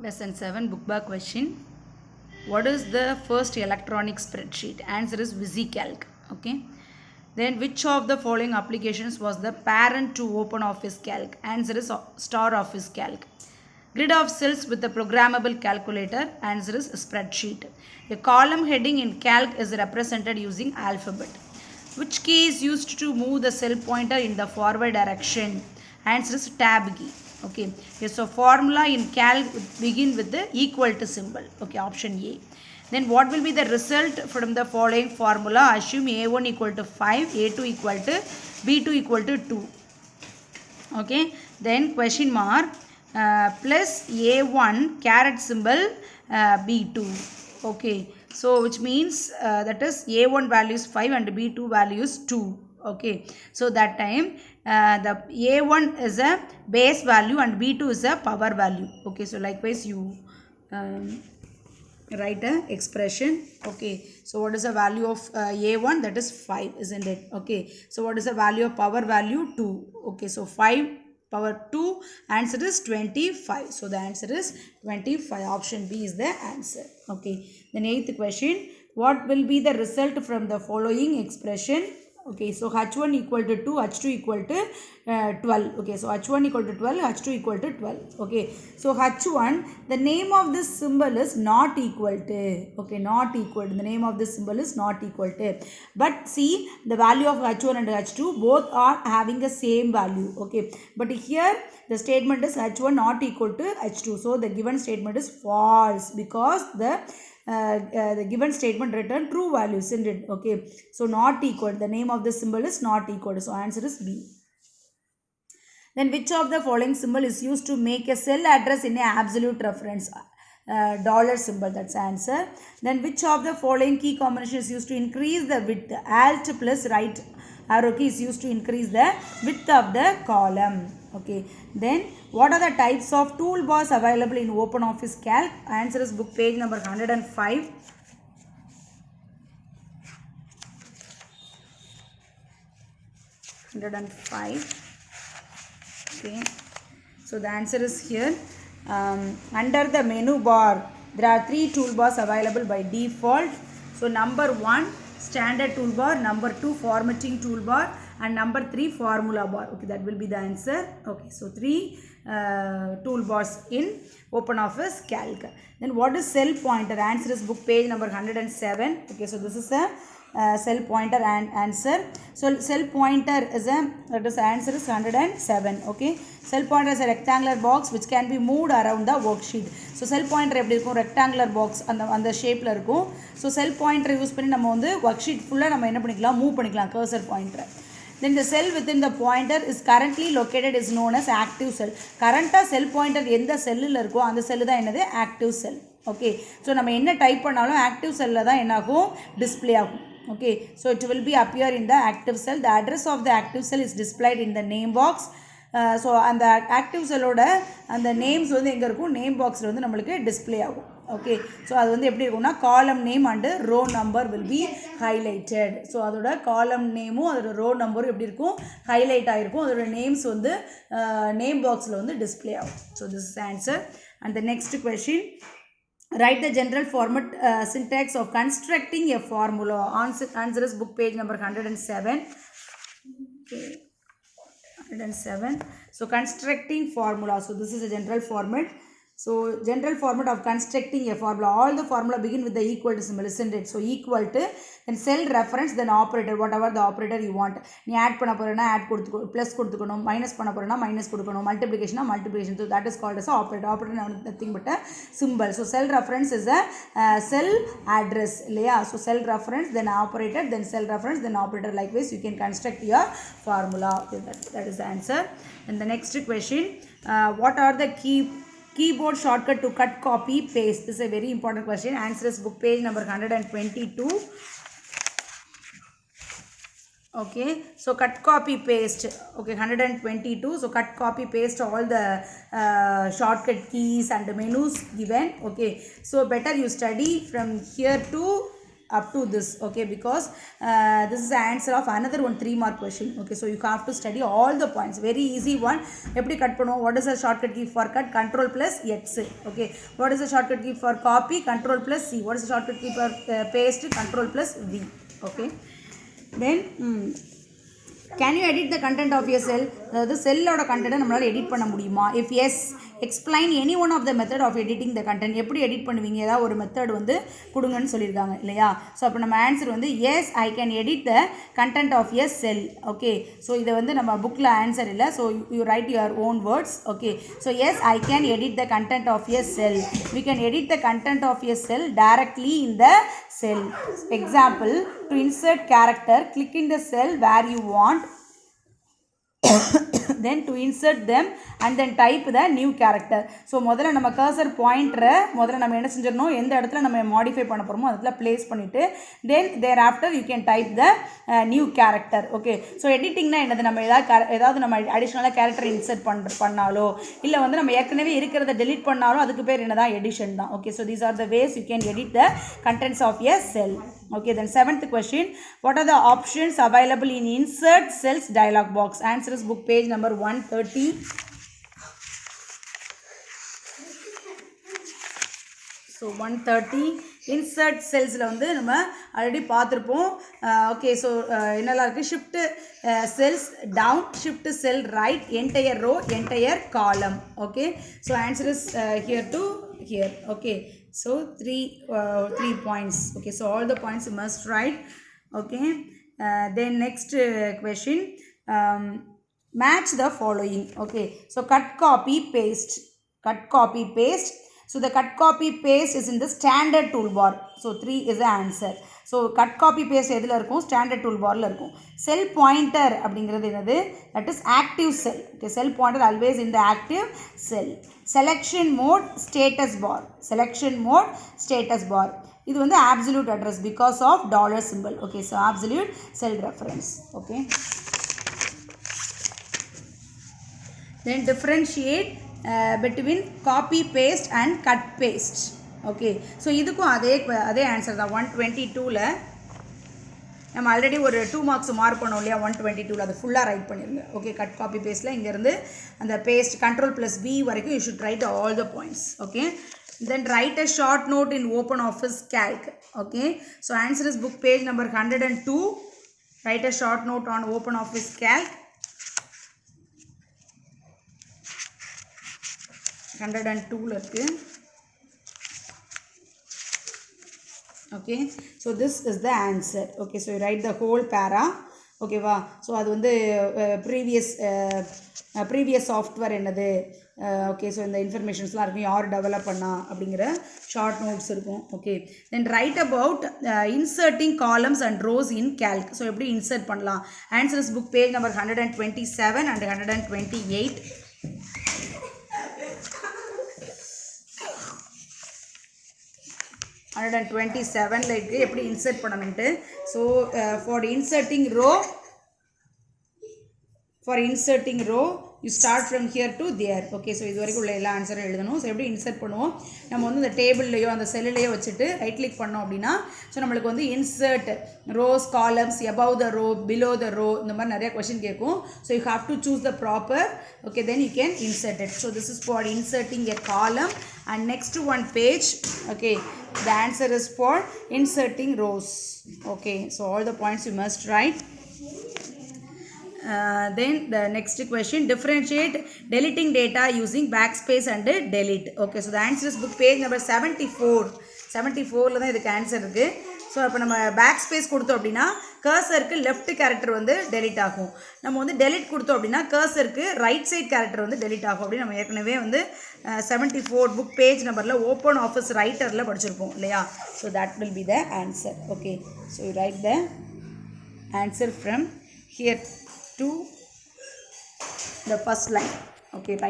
Lesson 7 book back question. What is the first electronic spreadsheet? Answer is VisiCalc. Okay. Then which of the following applications was the parent to OpenOffice Calc? Answer is StarOffice Calc. Grid of cells with a programmable calculator. Answer is spreadsheet. A column heading in Calc is represented using alphabet. Which key is used to move the cell pointer in the forward direction? Answer is tab key. Okay. Yes, so formula in Calc begin with the equal to symbol. Okay, option A. Then what will be the result from the following formula? Assume A1 equal to 5, A2 equal to B2 equal to 2. Okay. Then question mark plus A1 caret symbol B2. Okay. So which means that is A1 value is 5 and B2 value is 2. Okay. So that time the A1 is a base value and B2 is a power value. Okay. So likewise you write a expression. Okay, so what is the value of A1? That is 5, isn't it? Okay, so what is the value of power value? 2. Okay, so 5 power 2, answer is 25. So the answer is 25. Option B is the answer. Okay, then 8th question, what will be the result from the following expression? Okay, so H1 equal to 2, H2 equal to 12. Okay, so H1 equal to 12, H2 equal to 12. Okay, so H1, the name of this symbol is not equal to. Okay, not equal to. The name of this symbol is not equal to. But see, the value of H1 and H2 both are having the same value. Okay, but here the statement is H1 not equal to H2. So the given statement is false because the given statement return true value, isn't it? Okay, so not equal, the name of the symbol is not equal, so answer is B. Then which of the following symbol is used to make a cell address in a absolute reference? Dollar symbol, that's answer. Then which of the following key combination is used to increase the width? Alt plus right arrow key is used to increase the width of the column. Okay, then what are the types of toolbars available in OpenOffice Calc? Answer is book page number 105. Okay, so the answer is here. Under the menu bar, there are 3 toolbars available by default. So number 1, standard toolbar, number 2, formatting toolbar, and number 3, formula bar. Okay, that will be the answer. Okay, so 3 toolbars in OpenOffice Calc. Then what is cell pointer? Answer is book page number 107. Okay, so this is a cell pointer and answer. So cell pointer is that is answer is 107. Okay, cell pointer is a rectangular box which can be moved around the worksheet. So cell pointer எப்படி இருக்கும், rectangular box அந்த ஷேப்ல இருக்கும். So cell pointer use பண்ணி நம்ம வந்து worksheet full நம்ம என்ன பண்ணிக்கலாம், மூவ் பண்ணிக்கலாம் cursor pointer. Then the cell within the pointer is currently located is known as active cell. Currentா cell pointer எந்த செல்லில் இருக்கோ அந்த செல் தான் என்னது, active cell. Okay, so நம்ம என்ன டைப் பண்ணாலும் active cellல தான் என்ன ஆகும், டிஸ்ப்ளே ஆகும். Okay, so it will be appear in the active cell. The address of the active cell is displayed in the name box. So அந்த active cellோட அந்த names வந்து எங்கே இருக்கும், நேம் பாக்ஸில் வந்து நம்மளுக்கு டிஸ்ப்ளே ஆகும். ஓகே, ஸோ அது வந்து எப்படி இருக்கும்னா column name and row number will be highlighted. So அதோட காலம் நேமும் அதோட ரோ நம்பரும் எப்படி இருக்கும், ஹைலைட் ஆகிருக்கும். அதோட நேம்ஸ் வந்து நேம் பாக்ஸில் வந்து டிஸ்ப்ளே ஆகும். So this is answer. And the next question, write the general format syntax of constructing a formula. Answer is book page number 107. Okay, 107. So constructing formula. So this is a general format. So general format of constructing a formula. All the formula begin with the equal to symbol, isn't it? So equal to, then cell reference, then operator, whatever the operator you want. நீ add பண்ண போறேன்னா add கொடுத்துக்கணும், plus கொடுத்துக்கணும், minus பண்ண போறேன்னா minus கொடுக்கணும், multiplication multiplication. So that is called as operator. Operator is nothing but a symbol. So cell reference is a cell address. இல்லையா? So cell reference, then operator, then cell reference, then operator. Likewise, you can construct your formula. Okay, that is the answer. And the next question, what are the keyboard shortcut to cut, copy, paste? This is a very important question. Answer is book page number 122. Okay, so cut, copy, paste. Okay, 122. So cut, copy, paste all the shortcut keys and the menus given. Okay, so better you study from here to up to this, okay, because this is the answer of another one 3 mark question, okay. So you have to study all the points, very easy one. Eppadi cut பண்ணுவோம்? What is the shortcut key for cut? Control plus X, okay. What is the shortcut key for copy? Control plus C. What is the shortcut key for paste? Control plus V, okay. Then can you edit the content of your cell? அதாவது செல்லோட கண்டென்ட்டை நம்மளால் edit பண்ண முடியுமா? If yes, explain any one of the method of editing the content. எப்படி edit பண்ணுவீங்க? ஏதாவது ஒரு method வந்து கொடுங்கன்னு சொல்லியிருக்காங்க இல்லையா? ஸோ அப்போ நம்ம ஆன்சர் வந்து yes, I can edit the content of a cell, okay. So இதை வந்து நம்ம புக்கில் ஆன்சர் இல்லை, so you write your own words, okay. So yes, I can edit the content of a cell. We can edit the content of a cell directly in the cell. Example, to insert character, click in the cell where you want, then to insert them and then type the new character. So முதல்ல நம்ம cursor பாயிண்டரை முதல்ல நம்ம என்ன செஞ்சிடணும், எந்த இடத்துல நம்ம modify பண்ண போகிறோமோ அதில் ப்ளேஸ் பண்ணிவிட்டு then thereafter you can type the new character, okay. So எடிட்டிங்னா என்னது, நம்ம ஏதாவது நம்ம அடிஷ்னலாக கேரக்டர் இன்சர்ட் பண்ணாலோ இல்லை வந்து நம்ம ஏற்கனவே இருக்கிறத டெலிட் பண்ணாலும் அதுக்கு பேர் என்ன தான், எடிஷன் தான், okay. So these are the ways you can edit the contents of a cell, okay. Then 7th question, what are the options available in insert cells dialog box? Answer is book page number 130. So 130 insert cellsல வந்து நம்ம already பார்த்துருப்போம், okay. So என்னெல்லாம் இருக்குது, shift cells down, shift cell right, entire row, entire column, okay. So answer is here to here, okay. So 3 points, okay. So all the points you must write, okay. Then next question, match the following, okay. So cut copy paste. So the cut copy paste is in the standard toolbar. So 3 is the answer. So cut copy paste எதில் இருக்கும், standard toolbarல இருக்கும். Cell pointer அப்படிங்கிறது என்னது, that is active cell, okay. Cell pointer always in the active cell. Selection mode status bar. இது வந்து absolute address because of dollar symbol, okay. So absolute cell reference, okay. Then differentiate between copy paste and cut paste, okay. So இதுக்கும் அதே answer தான். 122ல நம்ம already ஒரு 2 marks mark பண்ணோம் இல்லையா, 122ல அது ஃபுல்லாக ரைட் பண்ணிருங்க, ஓகே. கட் காப்பி பேஸ்ட்டில் இங்கேருந்து அந்த பேஸ்ட் கண்ட்ரோல் ப்ளஸ் V வரைக்கும் you should right all the points, okay. Then write a short note in OpenOffice Calc, okay. So answer is book page number 102. Write a short note on OpenOffice Calc. 102ல இருக்கு, okay. So this is the answer, okay. So you write the whole para, okay வா. So அது வந்து previous software என்னது, okay. So இந்த இன்ஃபர்மேஷன்ஸ்லாம் இருக்கும், யார் develop பண்ணா அப்படிங்கிற ஷார்ட் நோட்ஸ் இருக்கும், okay. Then write about inserting columns and rows in calc. So எப்படி இன்சர்ட் பண்ணலாம்? Answer is book page number 127 and 128. 127ல இருக்கு எப்படி இன்சர்ட் பண்ணணும்ட்டு. So for inserting row you start from here to there, okay. So இது வரைக்கும் உள்ள எல்லா ஆன்சரும் எழுதணும். ஸோ எப்படி இன்சர்ட் பண்ணுவோம், நம்ம வந்து இந்த டேபிள்லையோ அந்த செல்லையோ வச்சுட்டு ரைட் கிளிக் பண்ணோம் அப்படின்னா ஸோ நம்மளுக்கு வந்து insert rose, columns, above the row, below the row, இந்த மாதிரி நிறைய கொஷின் கேட்கும். So you have to choose the proper, okay. Then you can insert it. So this is for inserting a column. And next one page, okay, the answer is for inserting rows, okay. So all the points you must write. Then the next question, differentiate deleting data using backspace and delete, okay. So the answer is book page number 74ல தான் இதுக்கு answer இருக்குது. So இப்போ நம்ம back space கொடுத்தோம் அப்படின்னா கர்சருக்கு left character வந்து delete ஆகும். நம்ம வந்து டெலிட் கொடுத்தோம் அப்படின்னா கர்சருக்கு ரைட் சைட் கேரக்டர் வந்து டெலிட் ஆகும் அப்படின்னு நம்ம ஏற்கனவே வந்து 74 புக் பேஜ் நம்பரில் ஓப்பன் ஆஃபீஸ் ரைட்டரில் படிச்சிருப்போம் இல்லையா. So that will be the answer, okay. So you right the answer from here to the first line, okay. Right.